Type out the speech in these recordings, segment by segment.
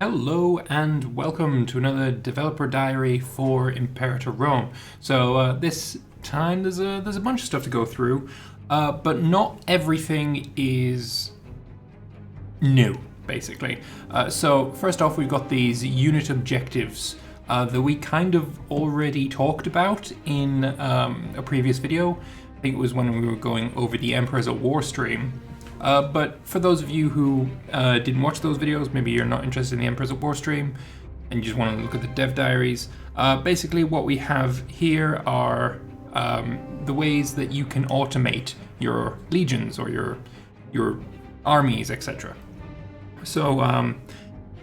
Hello and welcome to another developer diary for Imperator Rome. So this time there's a bunch of stuff to go through, but not everything is new, basically. So first off, we've got these unit objectives that we kind of already talked about in a previous video. I think it was when we were going over the Emperors at War stream. But for those of you who didn't watch those videos, maybe you're not interested in the Emperors at War stream and you just want to look at the dev diaries, basically what we have here are the ways that you can automate your legions or your armies, etc. So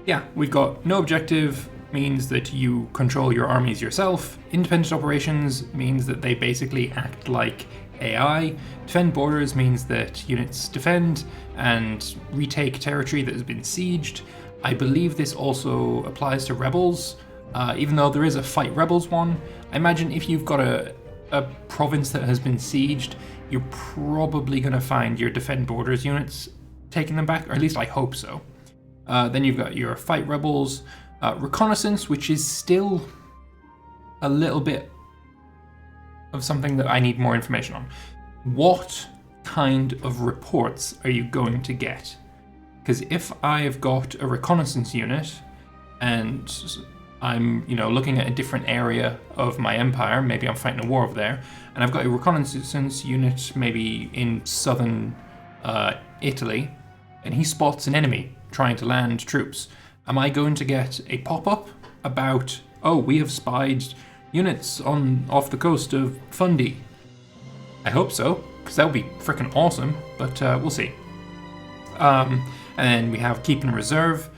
yeah, we've got no objective means that you control your armies yourself. Independent operations means that they basically act like AI. Defend borders means that units defend and retake territory that has been sieged. I believe this also applies to rebels, even though there is a fight rebels one. I imagine if you've got a province that has been sieged, you're probably going to find your defend borders units taking them back, or at least I hope so. Then you've got your fight rebels, reconnaissance, which is still a little bit of something that I need more information on. What kind of reports are you going to get? Because if I have got a reconnaissance unit and I'm, looking at a different area of my empire, maybe I'm fighting a war over there, and I've got a reconnaissance unit maybe in southern Italy, and he spots an enemy trying to land troops, am I going to get a pop-up about, oh, we have spied units off the coast of Fundy? I hope so, because that would be freaking awesome, but we'll see. And then we have keep in reserve,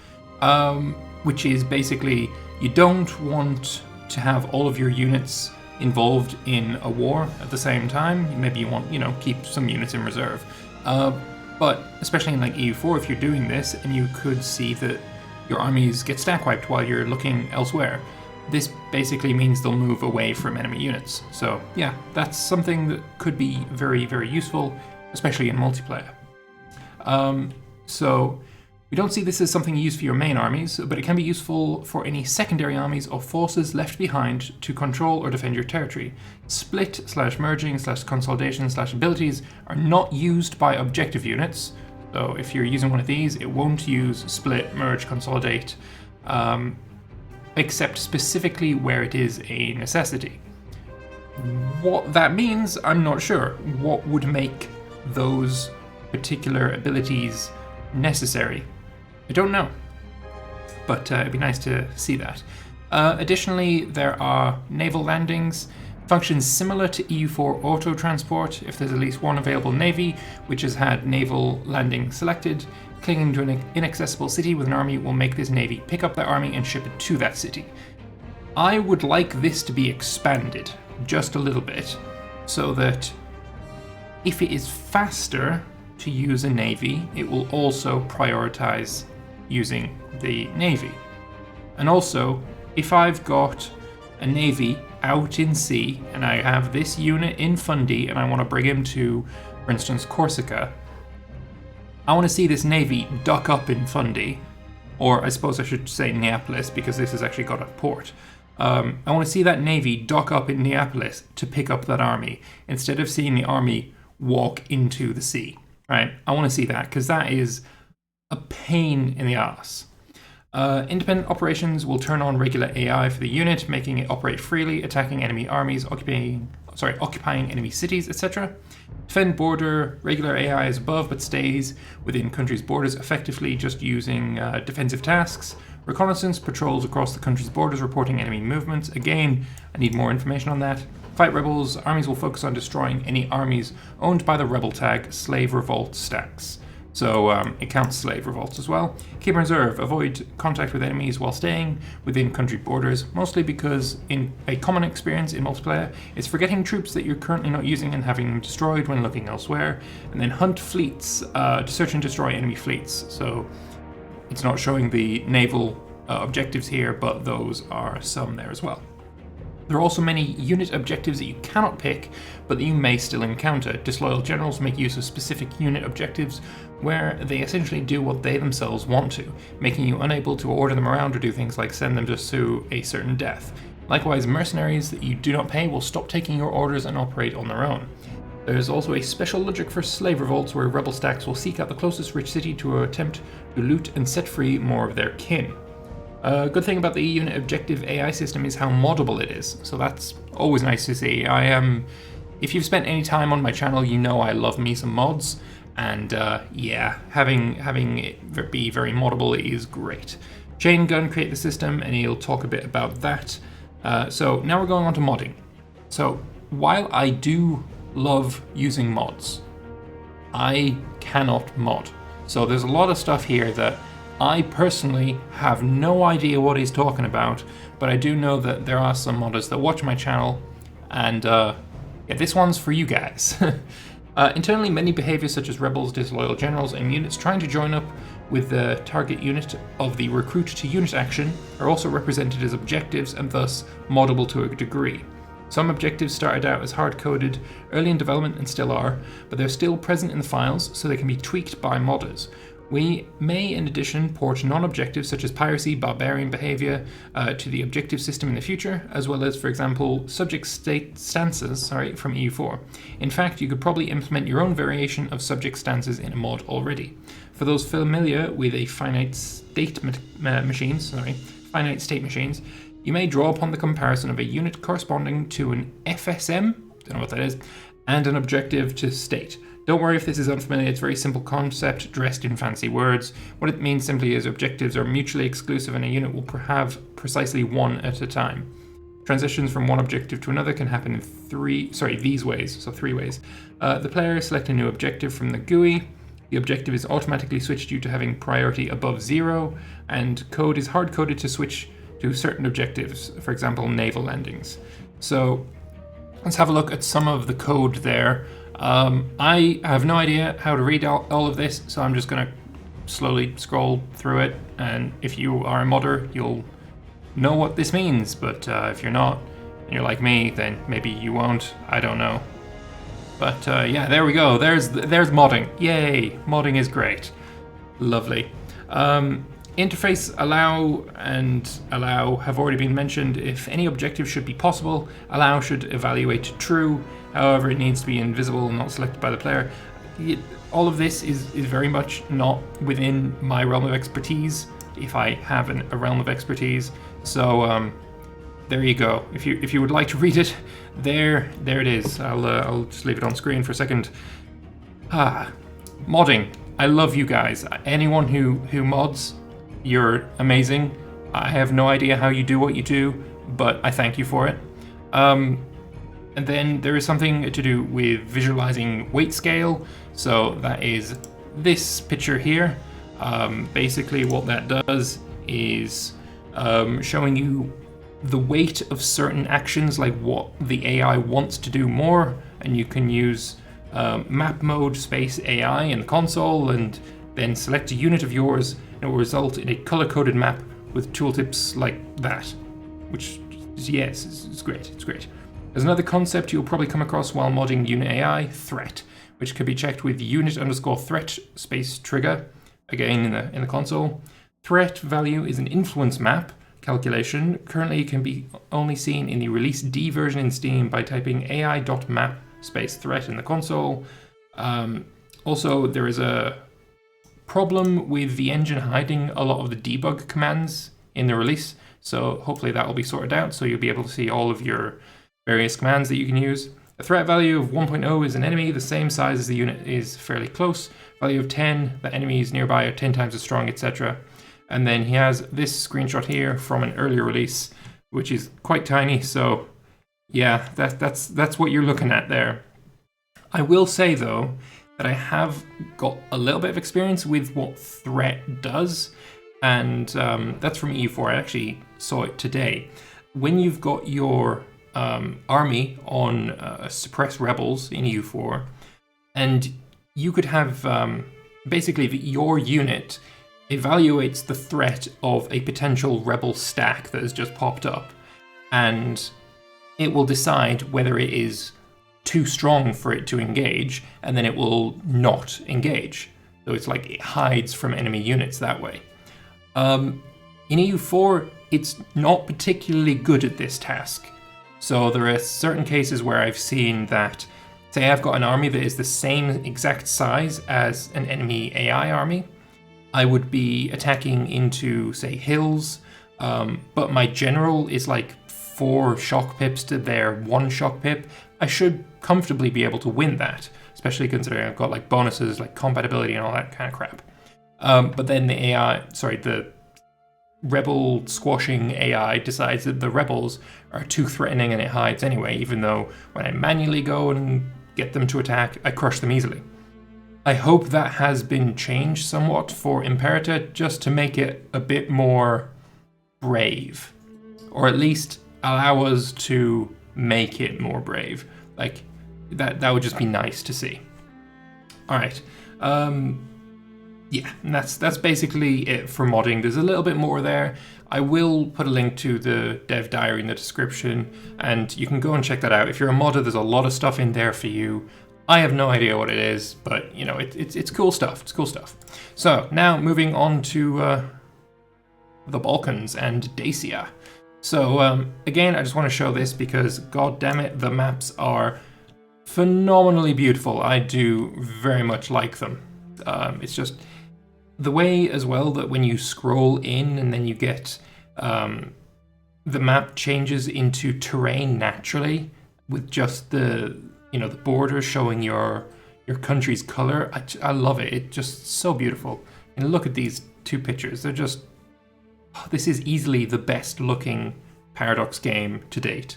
which is basically you don't want to have all of your units involved in a war at the same time. Maybe you want, keep some units in reserve. But especially in like EU4, if you're doing this and you could see that your armies get stack wiped while you're looking elsewhere, this basically means they'll move away from enemy units. So yeah, that's something that could be very, very useful, especially in multiplayer. So we don't see this as something you use for your main armies, but it can be useful for any secondary armies or forces left behind to control or defend your territory. Split/merging/consolidation/abilities are not used by objective units. So if you're using one of these, it won't use split, merge, consolidate, except specifically where it is a necessity. What that means, I'm not sure. What would make those particular abilities necessary? I don't know, but it'd be nice to see that. Additionally, there are naval landings, functions similar to EU4 auto transport. If there's at least one available navy which has had naval landing selected, clinging to an inaccessible city with an army will make this navy pick up that army and ship it to that city. I would like this to be expanded just a little bit, so that if it is faster to use a navy, it will also prioritize using the navy. And also, if I've got a navy out in sea and I have this unit in Fundy and I want to bring him to, for instance, Corsica, I want to see this navy dock up in Fundy, or I suppose I should say Neapolis, because this has actually got a port. I want to see that navy dock up in Neapolis to pick up that army, instead of seeing the army walk into the sea, right? I want to see that, because that is a pain in the ass. Independent operations will turn on regular AI for the unit, making it operate freely, attacking enemy armies, occupying enemy cities, etc. Defend border, regular AI is above but stays within country's borders effectively, just using defensive tasks. Reconnaissance patrols across the country's borders, reporting enemy movements. Again, I need more information on that. Fight rebels, armies will focus on destroying any armies owned by the rebel tag slave revolt stacks. So it counts slave revolts as well. Keep in reserve, avoid contact with enemies while staying within country borders, mostly because in a common experience in multiplayer, it's forgetting troops that you're currently not using and having them destroyed when looking elsewhere, and then hunt fleets to search and destroy enemy fleets. So it's not showing the naval objectives here, but those are some there as well. There are also many unit objectives that you cannot pick, but that you may still encounter. Disloyal generals make use of specific unit objectives where they essentially do what they themselves want to, making you unable to order them around or do things like send them just to a certain death. Likewise, mercenaries that you do not pay will stop taking your orders and operate on their own. There is also a special logic for slave revolts where rebel stacks will seek out the closest rich city to attempt to loot and set free more of their kin. A good thing about the unit objective AI system is how moddable it is, so that's always nice to see. If you've spent any time on my channel, you know I love me some mods, and yeah, having it be very moddable is great. Chain Gun created the system, and he'll talk a bit about that. So now we're going on to modding. So while I do love using mods, I cannot mod. So there's a lot of stuff here that I personally have no idea what he's talking about, but I do know that there are some modders that watch my channel, and yeah, this one's for you guys. Internally, many behaviors such as rebels, disloyal generals, and units trying to join up with the target unit of the recruit to unit action are also represented as objectives and thus moddable to a degree. Some objectives started out as hard-coded early in development and still are, but they're still present in the files so they can be tweaked by modders. We may, in addition, port non-objectives such as piracy, barbarian behavior to the objective system in the future, as well as, for example, subject state stances from EU4. In fact, you could probably implement your own variation of subject stances in a mod already. For those familiar with a finite state machines, you may draw upon the comparison of a unit corresponding to an FSM, don't know what that is, and an objective to state. Don't worry if this is unfamiliar, it's a very simple concept dressed in fancy words. What it means simply is objectives are mutually exclusive and a unit will have precisely one at a time. Transitions from one objective to another can happen in three ways. The player select a new objective from the GUI. The objective is automatically switched due to having priority above 0, and code is hard-coded to switch to certain objectives, for example, naval landings. So let's have a look at some of the code there. I have no idea how to read all of this, so I'm just going to slowly scroll through it, and if you are a modder, you'll know what this means, but if you're not, and you're like me, then maybe you won't, I don't know. But yeah, there we go, there's modding. Yay, modding is great. Lovely. Interface allow and allow have already been mentioned. If any objective should be possible, allow should evaluate true. However, it needs to be invisible and not selected by the player. All of this is very much not within my realm of expertise, if I have a realm of expertise. So there you go. If you would like to read it, there it is. I'll just leave it on screen for a second. Modding. I love you guys. Anyone who mods, you're amazing. I have no idea how you do what you do, but I thank you for it. And then there is something to do with visualizing weight scale. So that is this picture here. Basically what that does is showing you the weight of certain actions, like what the AI wants to do more, and you can use map mode space AI in the console and then select a unit of yours, and it will result in a color-coded map with tooltips like that, which, yes, it's great, it's great. There's another concept you'll probably come across while modding unit AI, threat, which can be checked with unit_threat space trigger, again in the console. Threat value is an influence map calculation. Currently can be only seen in the release D version in Steam by typing ai.map space threat in the console. Also, there is a problem with the engine hiding a lot of the debug commands in the release, so hopefully that will be sorted out, so you'll be able to see all of your various commands that you can use. A threat value of 1.0 is an enemy the same size as the unit is fairly close. Value of 10, the enemies nearby are 10 times as strong, etc. And then he has this screenshot here from an earlier release, which is quite tiny, so yeah, that's what you're looking at there. I will say though, that I have got a little bit of experience with what threat does, and that's from EU4. I actually saw it today. When you've got your army on suppress rebels in EU4, and you could have basically your unit evaluates the threat of a potential rebel stack that has just popped up, and it will decide whether it is too strong for it to engage, and then it will not engage. So it's like it hides from enemy units that way. In EU4, it's not particularly good at this task. So there are certain cases where I've seen that, say I've got an army that is the same exact size as an enemy AI army. I would be attacking into, say, hills, but my general is like 4 shock pips to their 1 shock pip. I should comfortably be able to win that, especially considering I've got like bonuses like compatibility and all that kind of crap. But then the rebel squashing AI decides that the rebels are too threatening and it hides anyway, even though when I manually go and get them to attack, I crush them easily. I hope that has been changed somewhat for Imperator, just to make it a bit more brave, or at least allow us to make it more brave. Like that would just be nice to see. All right. Yeah, and that's basically it for modding. There's a little bit more there. I will put a link to the dev diary in the description, and you can go and check that out. If you're a modder, there's a lot of stuff in there for you. I have no idea what it is, but you know, it's cool stuff. It's cool stuff. So now moving on to the Balkans and Dacia. So again, I just want to show this because, god damn it, the maps are phenomenally beautiful. I do very much like them. It's just the way as well that when you scroll in and then you get the map changes into terrain naturally with just the the border showing your country's color. I love it. It's just so beautiful. And look at these 2 pictures. They're just this is easily the best looking Paradox game to date.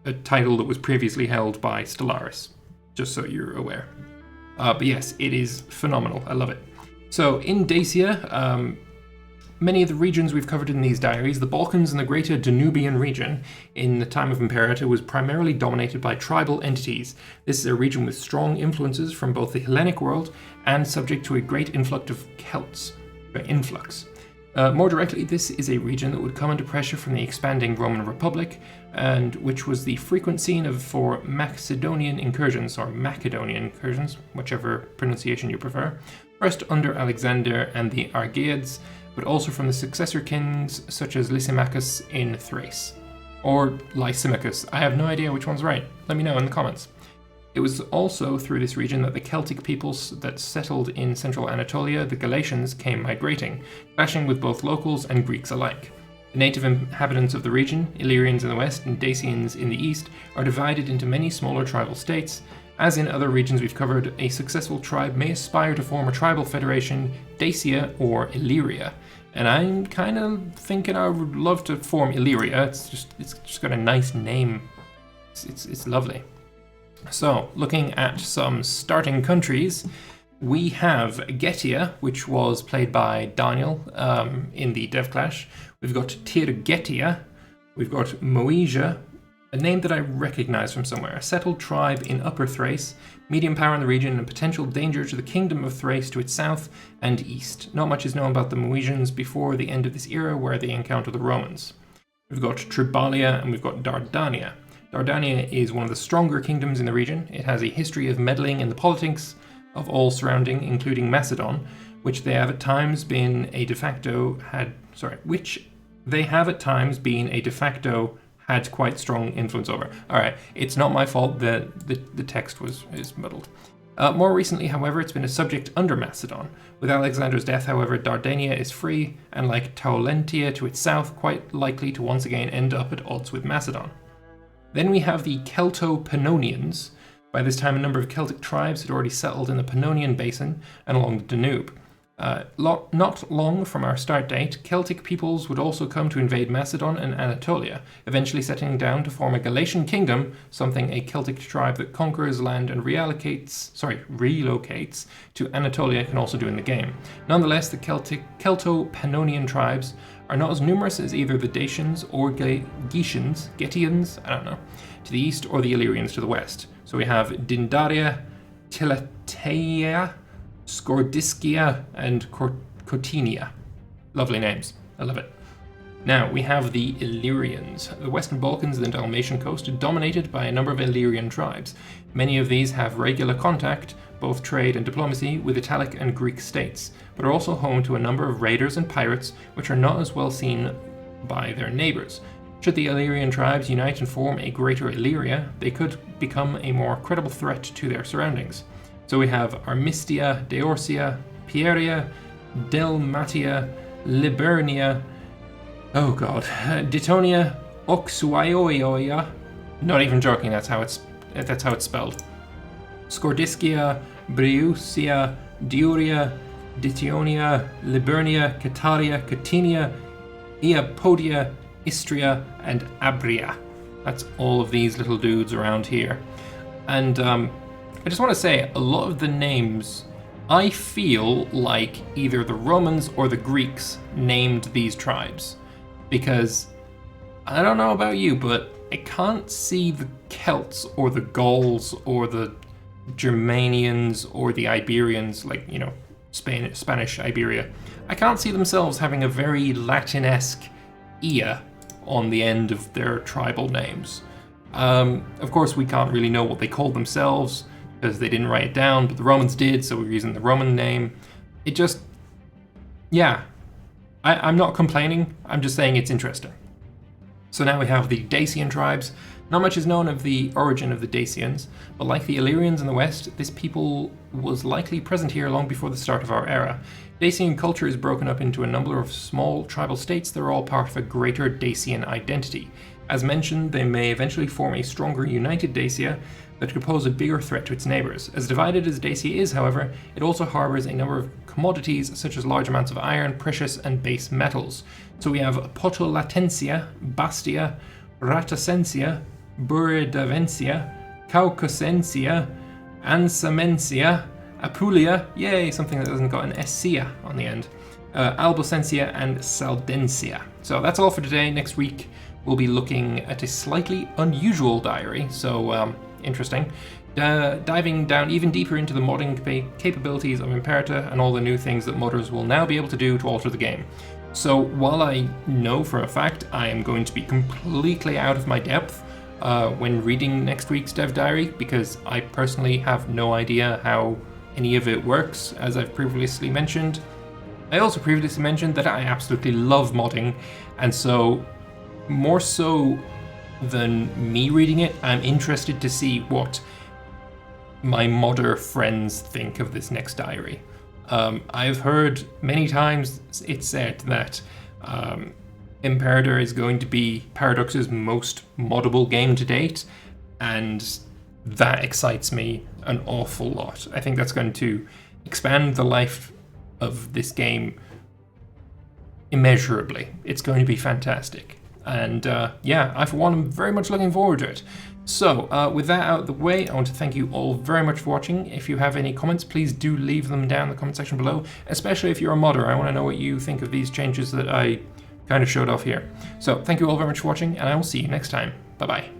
A title that was previously held by Stellaris, just so you're aware. But yes, it is phenomenal. I love it. So in Dacia, many of the regions we've covered in these diaries, the Balkans and the greater Danubian region in the time of Imperator was primarily dominated by tribal entities. This is a region with strong influences from both the Hellenic world and subject to a great influx of Celts. More directly, this is a region that would come under pressure from the expanding Roman Republic, and which was the frequent scene for Macedonian incursions, or Macedonian incursions, whichever pronunciation you prefer, first under Alexander and the Argeads, but also from the successor kings such as Lysimachus in Thrace. Or Lysimachus, I have no idea which one's right. Let me know in the comments. It was also through this region that the Celtic peoples that settled in central Anatolia, the Galatians, came migrating, clashing with both locals and Greeks alike. The native inhabitants of the region, Illyrians in the west and Dacians in the east, are divided into many smaller tribal states. As in other regions we've covered, a successful tribe may aspire to form a tribal federation, Dacia or Illyria. And I'm kind of thinking I would love to form Illyria. It's just got a nice name. It's lovely. So, looking at some starting countries, we have Getia, which was played by Daniel in the Dev Clash. We've got Tirgetia. We've got Moesia, a name that I recognize from somewhere, a settled tribe in Upper Thrace, medium power in the region and potential danger to the Kingdom of Thrace to its south and east. Not much is known about the Moesians before the end of this era, where they encounter the Romans. We've got Tribalia and we've got Dardania. Dardania is one of the stronger kingdoms in the region. It has a history of meddling in the politics of all surrounding, including Macedon, which they have at times been a de facto had quite strong influence over. Alright, it's not my fault that the text is muddled. More recently, however, it's been a subject under Macedon. With Alexander's death, however, Dardania is free, and like Taulentia to its south, quite likely to once again end up at odds with Macedon. Then we have the Celto-Pannonians. By this time, a number of Celtic tribes had already settled in the Pannonian Basin and along the Danube. Not long from our start date, Celtic peoples would also come to invade Macedon and Anatolia, eventually settling down to form a Galatian kingdom, something a Celtic tribe that conquers land and relocates to Anatolia can also do in the game. Nonetheless, the Celto-Pannonian tribes are not as numerous as either the Dacians or Getians, to the east, or the Illyrians to the west. So we have Dindaria, Tilateia, Skordiskia, and Cortinia. Lovely names. I love it. Now, we have the Illyrians. The Western Balkans and the Dalmatian coast are dominated by a number of Illyrian tribes. Many of these have regular contact, both trade and diplomacy with Italic and Greek states, but are also home to a number of raiders and pirates which are not as well seen by their neighbours. Should the Illyrian tribes unite and form a greater Illyria, they could become a more credible threat to their surroundings. So we have Armistia, Deorsia, Pieria, Delmatia, Liburnia, Ditonia, Oxuioioia. Not even joking, that's how it's spelled. Scordiscia, Breusia, Diuria, Ditionia, Liburnia, Cataria, Catinia, Iapodia, Istria, and Abria. That's all of these little dudes around here. And I just want to say, a lot of the names, I feel like either the Romans or the Greeks named these tribes. Because, I don't know about you, but I can't see the Celts or the Gauls or the Germanians or the Iberians, like, you know, Spanish Iberia. I can't see themselves having a very Latin-esque ia on the end of their tribal names. Of course, we can't really know what they called themselves because they didn't write it down, but the Romans did, so we're using the Roman name. It just, yeah. I'm not complaining, I'm just saying it's interesting. So now we have the Dacian tribes. Not much is known of the origin of the Dacians, but like the Illyrians in the west, this people was likely present here long before the start of our era. Dacian culture is broken up into a number of small tribal states that are all part of a greater Dacian identity. As mentioned, they may eventually form a stronger united Dacia that could pose a bigger threat to its neighbours. As divided as Dacia is, however, it also harbours a number of commodities such as large amounts of iron, precious and base metals. So we have Potolatensia, Bastia, Ratacensia, Buridavencia, Caucasensia, Ansamensia, Apulia, yay, something that hasn't got an Essia on the end, Albocensia and Saldensia. So that's all for today. Next week we'll be looking at a slightly unusual diary, so interesting. Diving down even deeper into the modding capabilities of Imperator and all the new things that modders will now be able to do to alter the game. So while I know for a fact I am going to be completely out of my depth when reading next week's dev diary, because I personally have no idea how any of it works, as I've previously mentioned. I also previously mentioned that I absolutely love modding, and so more so than me reading it, I'm interested to see what my modder friends think of this next diary. I've heard many times it said that Imperator is going to be Paradox's most moddable game to date, and that excites me an awful lot. I think that's going to expand the life of this game immeasurably. It's going to be fantastic. And yeah, I for one am very much looking forward to it. So with that out of the way, I want to thank you all very much for watching. If you have any comments, please do leave them down in the comment section below, especially if you're a modder. I want to know what you think of these changes that I kind of showed off here. So thank you all very much for watching, and I will see you next time. Bye bye.